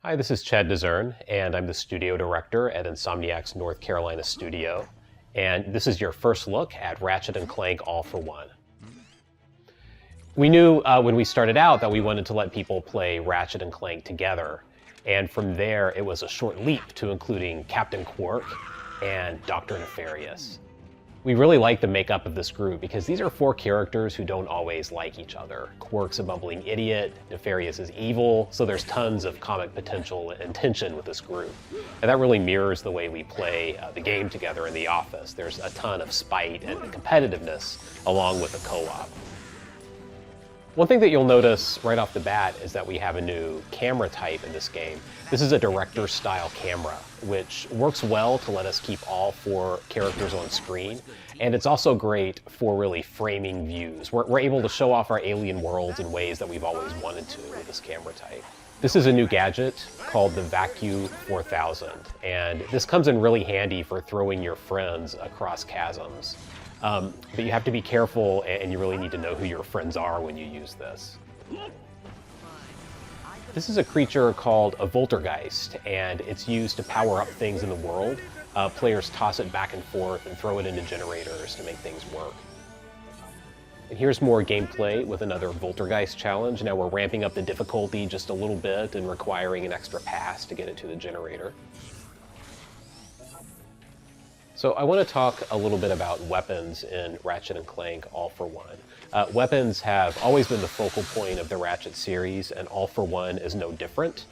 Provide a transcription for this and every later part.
Hi, this is Chad Dezern, and I'm the studio director at Insomniac's North Carolina studio. And this is your first look at Ratchet and Clank All for One. We knew when we started out that we wanted to let people play Ratchet and Clank together. And from there, it was a short leap to including Captain Qwark and Dr. Nefarious. We really like the makeup of this group because these are four characters who don't always like each other. Qwark's a bumbling idiot, Nefarious is evil, so there's tons of comic potential and tension with this group. And that really mirrors the way we play the game together in the office. There's a ton of spite and competitiveness along with the co-op. One thing that you'll notice right off the bat is that we have a new camera type in this game. This is a director-style camera, which works well to let us keep all four characters on screen. And it's also great for really framing views. We're able to show off our alien worlds in ways that we've always wanted to with this camera type. This is a new gadget called the Vacuum 4000. And this comes in really handy for throwing your friends across chasms. But you have to be careful, and you really need to know who your friends are when you use this. This is a creature called a Voltergeist, and it's used to power up things in the world. Players toss it back and forth and throw it into generators to make things work. And here's more gameplay with another Voltergeist challenge. Now we're ramping up the difficulty just a little bit and requiring an extra pass to get it to the generator. So I want to talk a little bit about weapons in Ratchet and Clank All for One. Weapons have always been the focal point of the Ratchet series, and All for One is no different.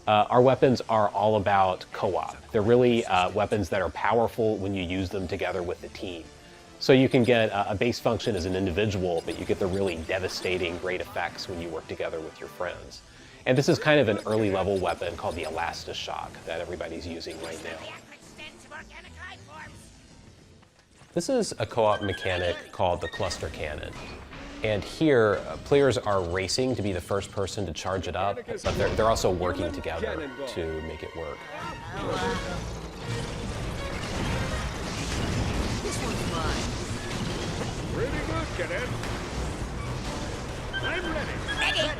Our weapons are all about co-op. They're really weapons that are powerful when you use them together with the team. So you can get a base function as an individual, but you get the really devastating great effects when you work together with your friends. And this is kind of an early level weapon called the Elastishock that everybody's using right now. This is a co-op mechanic called the cluster cannon. And here, players are racing to be the first person to charge it up, but they're also working together to make it work. This one's mine. Pretty good, cadet. I'm ready. Ready.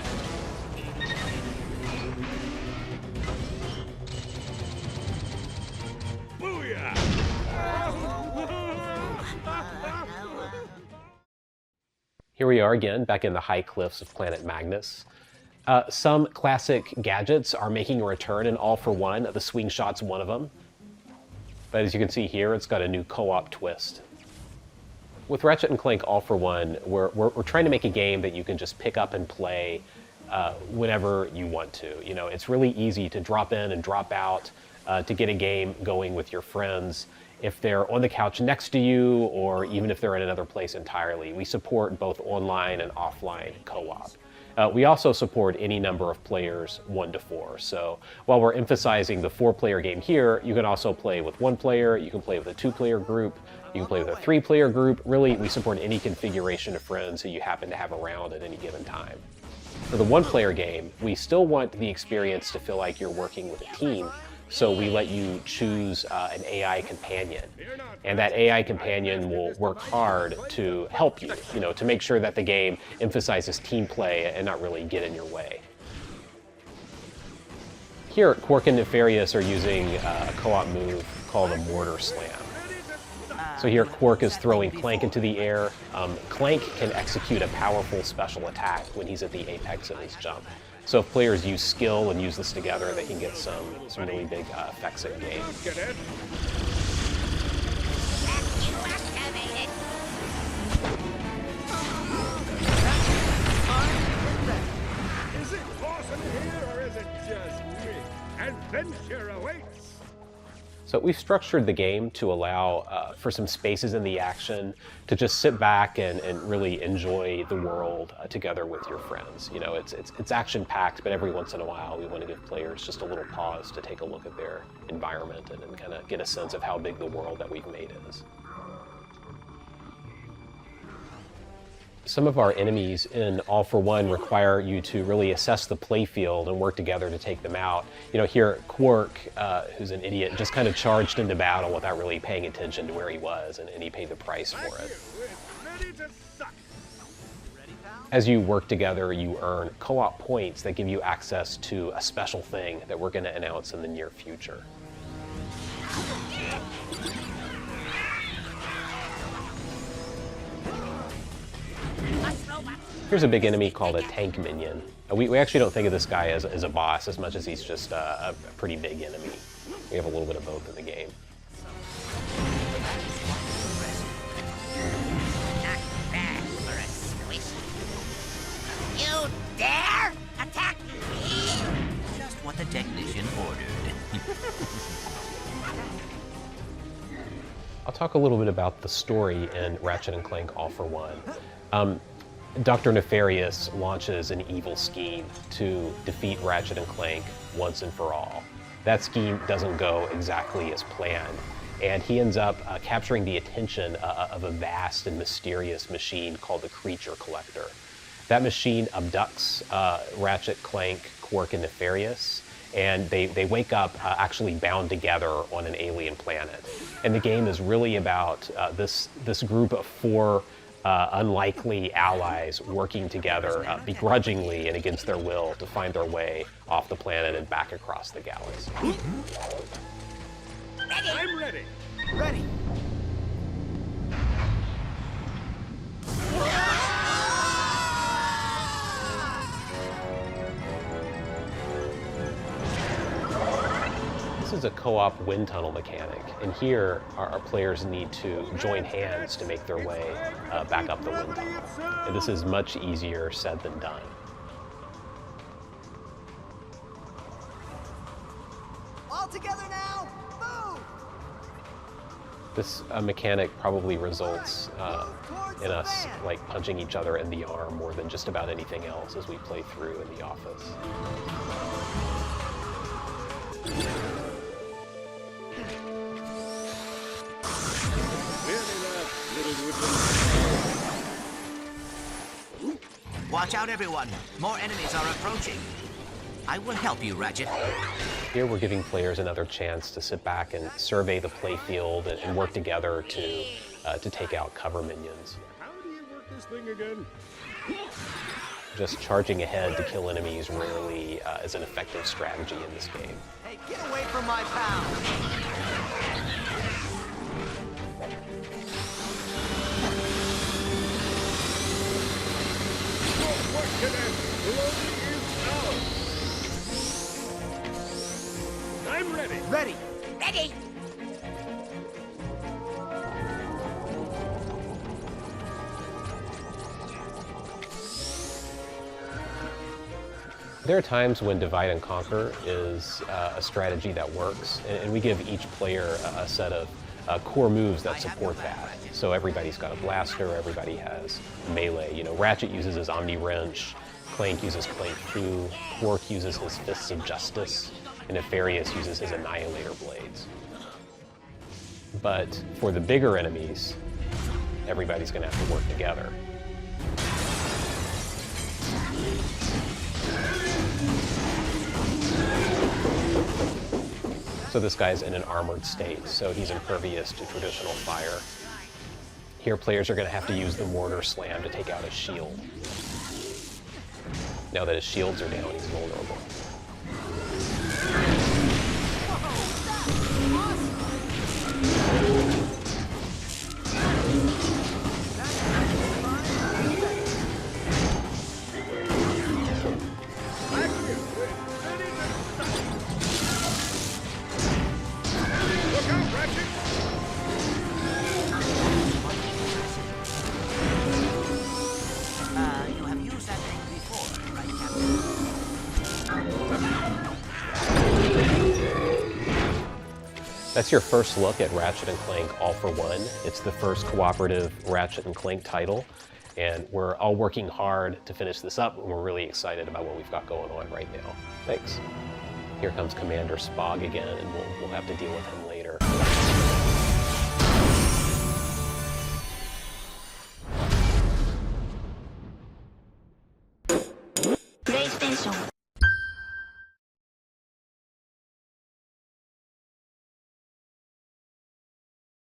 Booyah! Here we are again, back in the high cliffs of Planet Magnus. Some classic gadgets are making a return in All for One. The swing shot's one of them. But as you can see here, it's got a new co-op twist. With Ratchet and Clank All for One, we're trying to make a game that you can just pick up and play whenever you want to. You know, it's really easy to drop in and drop out to get a game going with your friends. If they're on the couch next to you, or even if they're in another place entirely. We support both online and offline co-op. We also support any number of players, 1 to 4. So while we're emphasizing the 4-player game here, you can also play with 1 player, you can play with a 2-player group, you can play with a 3-player group. Really, we support any configuration of friends who you happen to have around at any given time. For the 1-player game, we still want the experience to feel like you're working with a team. So we let you choose an AI companion, and that AI companion will work hard to help you, to make sure that the game emphasizes team play and not really get in your way. Here, Qwark and Nefarious are using a co-op move called a Mortar Slam. So here, Qwark is throwing Clank into the air. Clank can execute a powerful special attack when he's at the apex of his jump. So if players use skill and use this together, they can get some really big effects in game. Is it awesome here, or is it just me? Adventure awaits! So we've structured the game to allow for some spaces in the action to just sit back and really enjoy the world together with your friends. You know, it's action-packed, but every once in a while we want to give players just a little pause to take a look at their environment and kind of get a sense of how big the world that we've made is. Some of our enemies in All for One require you to really assess the playfield and work together to take them out. You know, here Qwark, who's an idiot, just kind of charged into battle without really paying attention to where he was, and he paid the price for it. As you work together, you earn co-op points that give you access to a special thing that we're going to announce in the near future. Here's a big enemy called a tank minion. We actually don't think of this guy as a boss as much as he's just a pretty big enemy. We have a little bit of both in the game. Not bad for a squish. You dare attack me? Just what the technician ordered. I'll talk a little bit about the story in Ratchet and Clank All for One. Dr. Nefarious launches an evil scheme to defeat Ratchet and Clank once and for all. That scheme doesn't go exactly as planned, and he ends up capturing the attention of a vast and mysterious machine called the Creature Collector. That machine abducts Ratchet, Clank, Quark, and Nefarious, and they wake up actually bound together on an alien planet. And the game is really about this group of four unlikely allies working together begrudgingly and against their will to find their way off the planet and back across the galaxy. I'm ready. Ready. This is a co-op wind tunnel mechanic, and here our players need to join hands to make their way back up the wind tunnel. And this is much easier said than done. All together now! Move! This mechanic probably results in us like punching each other in the arm more than just about anything else as we play through in the office. Watch out, everyone. More enemies are approaching. I will help you, Ratchet. Here we're giving players another chance to sit back and survey the playfield and work together to take out cover minions. How do you work this thing again? Just charging ahead to kill enemies rarely is an effective strategy in this game. Hey, get away from my pal! What can I slowly is out? I'm ready. Ready! Ready? There are times when divide and conquer is a strategy that works, and we give each player a set of core moves that support that. So everybody's got a blaster, everybody has melee. You know, Ratchet uses his Omni Wrench, Clank uses Clank Fu, Quark uses his Fists of Justice, and Nefarious uses his Annihilator Blades. But for the bigger enemies, everybody's gonna have to work together. So this guy's in an armored state, so he's impervious to traditional fire. Here players are going to have to use the mortar slam to take out his shield. Now that his shields are down, he's vulnerable. Look out, Ratchet! You have used that thing before, right, Captain? That's your first look at Ratchet and Clank All for One. It's the first cooperative Ratchet and Clank title, and we're all working hard to finish this up, and we're really excited about what we've got going on right now. Thanks. Here comes Commander Spog again, and we'll have to deal with him later.